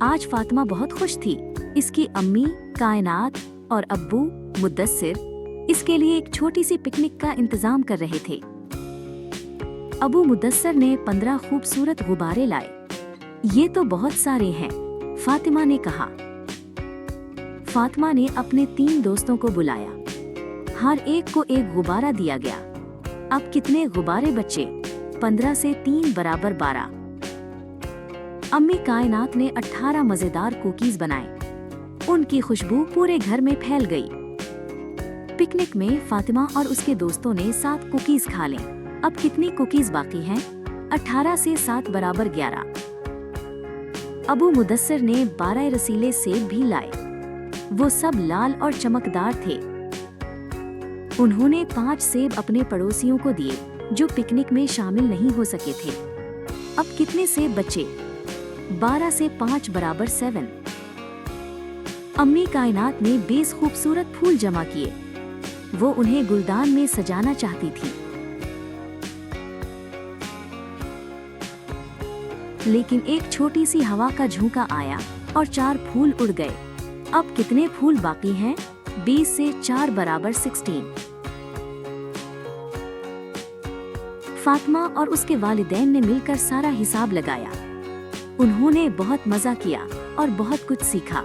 आज फातिमा बहुत खुश थी। इसकी अम्मी कायनात और अब्बू मुद्दस्सिर इसके लिए एक छोटी सी पिकनिक का इंतजाम कर रहे थे। अबू मुद्दस्सिर ने 15 खूबसूरत गुब्बारे लाए। ये तो बहुत सारे हैं, फातिमा ने कहा। फातिमा ने अपने 3 दोस्तों को बुलाया। हर एक को एक गुब्बारा दिया गया। अब कितने गुब्बारे बचे? 15 से 3 बराबर 12। अम्मी कायनात ने 18 मजेदार कुकीज बनाए। उनकी खुशबू पूरे घर में फैल गई। पिकनिक में फातिमा और उसके दोस्तों ने 7 कुकीज खा लें। अब कितनी कुकीज बाकी हैं? 18 से 7 बराबर 11। अबू मुद्दस्सिर ने 12 रसीले सेब भी लाए। वो सब लाल और चमकदार थे। उन्होंने 5 सेब अपने पड़ोसियों को दिए जो पिकनिक में शामिल नहीं हो सके थे। अब कितने सेब बचे? 12 से 5 बराबर 7। अम्मी कायनात ने 20 खूबसूरत फूल जमा किए। वो उन्हें गुलदान में सजाना चाहती थी, लेकिन एक छोटी सी हवा का झोंका आया और 4 फूल उड़ गए। अब कितने फूल बाकी हैं? 20 से 4 बराबर 16। फातिमा और उसके वालिदैन ने मिलकर सारा हिसाब लगाया। उन्होंने बहुत मजा किया और बहुत कुछ सीखा।